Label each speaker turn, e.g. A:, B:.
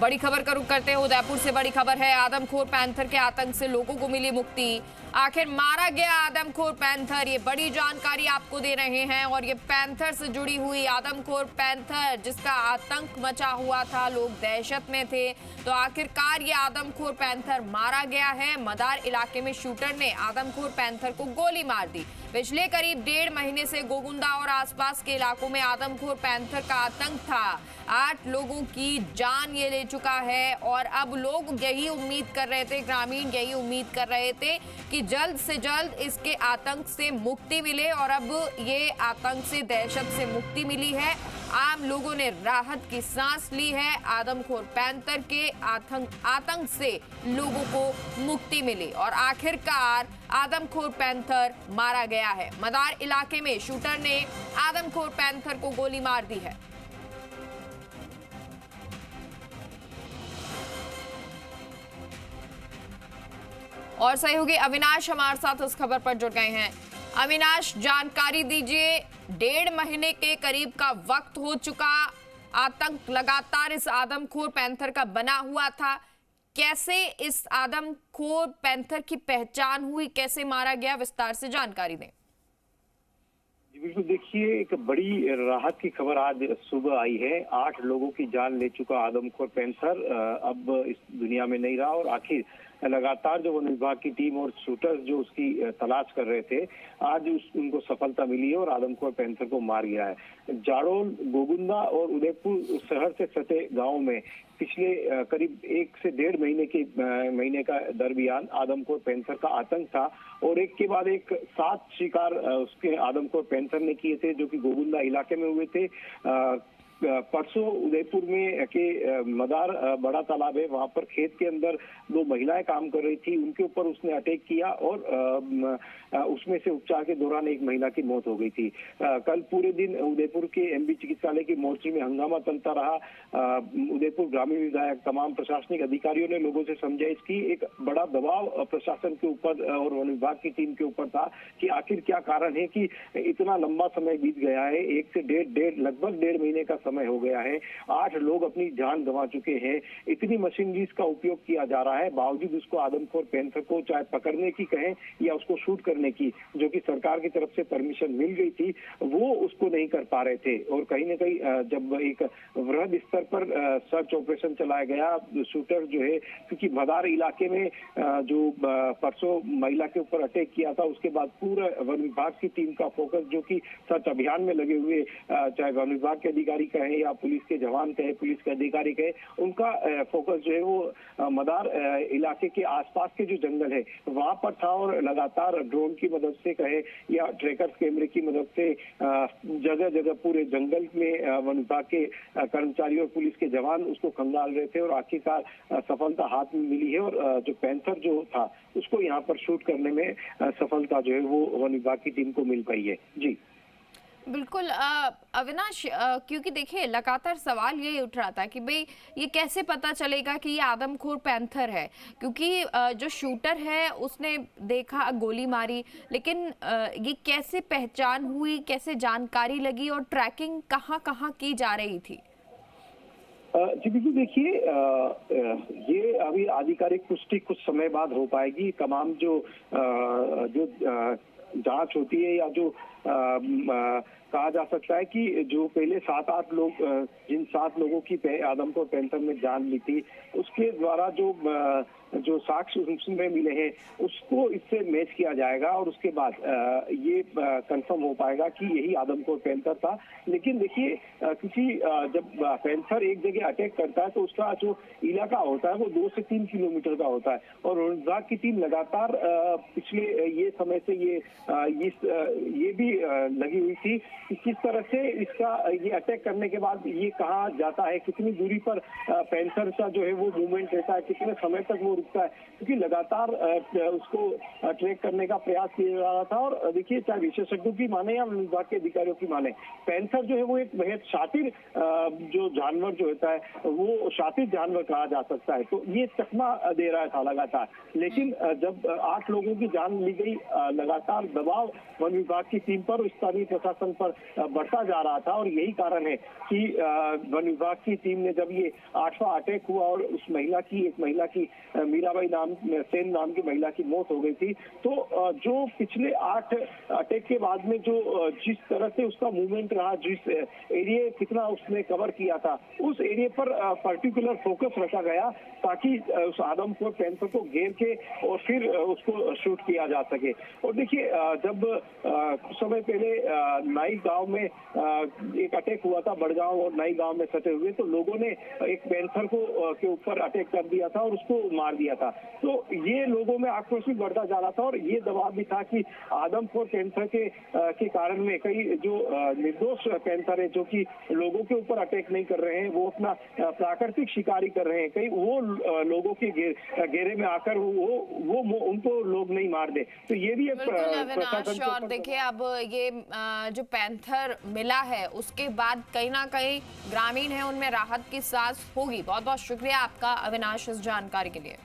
A: बड़ी खबर का रुख करते हैं उदयपुर से। बड़ी खबर है, आदमखोर पैंथर के आतंक से लोगों को मिली मुक्ति। आखिर मारा गया आदमखोर पैंथर, ये बड़ी जानकारी आपको दे रहे हैं। और ये पैंथर से जुड़ी हुई आदमखोर पैंथर जिसका आतंक मचा हुआ था, लोग दहशत में थे, तो आखिरकार ये आदमखोर पैंथर मारा गया है। मदार इलाके में शूटर ने आदमखोर पैंथर को गोली मार दी। पिछले करीब 1.5 महीने से गोगुंदा और आसपास के इलाकों में आदमखोर पैंथर का आतंक था। 8 लोगों की जान ये ले चुका है और अब लोग यही उम्मीद कर रहे थे, ग्रामीण यही उम्मीद कर रहे थे कि जल्द से जल्द इसके आतंक से मुक्ति मिले। और अब ये आतंक से, दहशत से मुक्ति मिली है। आम लोगों ने राहत की सांस ली है। आदमखोर पैंथर के आतंक से लोगों को मुक्ति मिली और आखिरकार आदमखोर पैंथर मारा गया है। मदार इलाके में शूटर ने आदमखोर पैंथर को गोली मार दी है। और सहयोगी अविनाश हमारे साथ इस खबर पर जुड़ गए हैं। अविनाश, जानकारी दीजिए। 1.5 महीने के करीब का वक्त हो चुका, आतंक लगातार इस आदमखोर पैंथर का बना हुआ था। कैसे इस आदमखोर पैंथर की पहचान हुई, कैसे मारा गया, विस्तार से जानकारी दें।
B: बिल्कुल, देखिए, एक बड़ी राहत की खबर आज सुबह आई है। 8 लोगों की जान ले चुका आदमखोर पैंथर अब इस दुनिया में नहीं रहा। और आखिर लगातार जो वन विभाग की टीम और शूटर्स जो उसकी तलाश कर रहे थे, आज उनको सफलता मिली है और आदमखोर पैंथर को मार गिरा है। जाडौल, गोगुंदा और उदयपुर शहर से सटे गांव में पिछले करीब 1 से 1.5 महीने का दरमियान आदमखोर पैंथर का आतंक था। और एक के बाद एक 7 शिकार उसके आदमखोर पैंथर ने किए थे, जो कि गोगुंदा इलाके में हुए थे। परसों उदयपुर में के मदार बड़ा तालाब है, वहां पर खेत के अंदर 2 महिलाएं काम कर रही थी, उनके ऊपर उसने अटैक किया और उसमें से उपचार के दौरान एक महिला की मौत हो गई थी। कल पूरे दिन उदयपुर के एमबी चिकित्सालय की मोर्चे में हंगामा चलता रहा। उदयपुर ग्रामीण विधायक, तमाम प्रशासनिक अधिकारियों ने लोगों से समझाइश की। एक बड़ा दबाव प्रशासन के ऊपर और वन विभाग की टीम के ऊपर था कि आखिर क्या कारण है कि इतना लंबा समय बीत गया है। 1 से लगभग 1.5 महीने का समय हो गया है। 8 लोग अपनी जान गंवा चुके हैं। इतनी मशीनरीज का उपयोग किया जा रहा है, बावजूद उसको आदमखोर पैंथर को चाहे पकड़ने की कहें या उसको शूट करने की, जो कि सरकार की तरफ से परमिशन मिल गई थी, वो उसको नहीं कर पा रहे थे। और कहीं ना कहीं जब एक वृहद स्तर पर सर्च ऑपरेशन चलाया गया, शूटर जो है, क्योंकि मदार इलाके में जो परसों महिला के ऊपर अटैक किया था, उसके बाद पूरा वन विभाग की टीम का फोकस, जो कि सर्च अभियान में लगे हुए, चाहे वन विभाग के अधिकारी कहें या पुलिस के जवान कहे, पुलिस के अधिकारी कहे, उनका फोकस जो है वो मदार इलाके के आसपास के जो जंगल है वहां पर था। और लगातार ड्रोन की मदद से कहे या ट्रैकर्स कैमरे की मदद से जगह जगह पूरे जंगल में वन विभाग के कर्मचारी और पुलिस के जवान उसको खंगाल रहे थे। और आखिरकार सफलता हाथ में मिली है और जो पैंथर जो था उसको यहाँ पर शूट करने में सफलता जो है वो वन विभाग की टीम को मिल पाई है। जी
A: बिल्कुल अविनाश, क्योंकि देखिए लगातार सवाल यही उठ रहा था कि भाई ये कैसे पता चलेगा कि ये आदमखोर पैंथर है, क्योंकि जो शूटर है उसने देखा, गोली मारी, लेकिन ये कैसे पहचान हुई, कैसे जानकारी लगी और ट्रैकिंग कहाँ की जा रही थी?
B: जी बिल्कुल, देखिए, ये अभी आधिकारिक पुष्टि कुछ समय बाद हो पाएगी। तमाम जो जांच होती है या जो कहा जा सकता है कि जो पहले 7-8 लोग, जिन 7 लोगों की आदमखोर पैंथर में जान ली थी, उसके द्वारा जो साक्ष्य उसमें मिले हैं उसको इससे मैच किया जाएगा और उसके बाद ये कंफर्म हो पाएगा कि यही आदमखोर पैंथर था। लेकिन देखिए, क्योंकि जब पैंथर एक जगह अटैक करता है तो उसका जो इलाका होता है वो 2 से 3 किलोमीटर का होता है। और वन विभाग की टीम लगातार पिछले ये समय से ये भी लगी हुई थी कि किस तरह से इसका ये अटैक करने के बाद ये कहाँ जाता है, कितनी दूरी पर पैंथर का जो है वो मूवमेंट रहता है, कितने समय तक वो रुकता है, क्योंकि लगातार उसको ट्रैक करने का प्रयास किया जा रहा था। और देखिए, चाहे विशेषज्ञों की माने या विभाग के अधिकारियों की माने, पैंथर जो है वो एक बेहद शातिर जो जानवर जो होता है वो शातिर जानवर कहा जा सकता है। तो ये चकमा दे रहा था लगातार। लेकिन जब 8 लोगों की जान ली गई, लगातार दबाव वन विभाग की टीम टीम पर, स्थानीय प्रशासन पर बढ़ता जा रहा था। और यही कारण है कि वन विभाग की टीम ने जब ये 8वां अटैक हुआ और उस एक महिला की मीराबाई सेन नाम की महिला की मौत हो गई थी, तो जो पिछले 8 अटैक के बाद में जो जिस तरह से उसका मूवमेंट रहा, जिस एरिया कितना उसने कवर किया था, उस एरिया पर पर्टिकुलर फोकस रखा गया ताकि उस आदमखोर पैंथर को घेर के और फिर उसको शूट किया जा सके। और देखिए, जब कुछ समय पहले नाई गांव में एक अटैक हुआ था, बड़गांव और नाई गांव में सटे हुए, तो लोगों ने एक पैंथर के ऊपर अटैक कर दिया था और उसको मार दिया था। तो ये लोगों में आक्रोश भी बढ़ता जा रहा था और ये दबाव भी था कि आदमखोर पैंथर के कारण में कई जो निर्दोष पैंथर है, जो कि लोगों के ऊपर अटैक नहीं कर रहे हैं, वो अपना प्राकृतिक शिकारी कर रहे हैं, कई वो लोगों के घेरे में आकर वो उनको लोग नहीं मार दे। तो ये भी एक
A: अविनाश, और देखिए अब ये जो पैंथर मिला है उसके बाद कहीं ना कहीं ग्रामीण है उनमें राहत की सांस होगी। बहुत बहुत शुक्रिया आपका अविनाश इस जानकारी के लिए।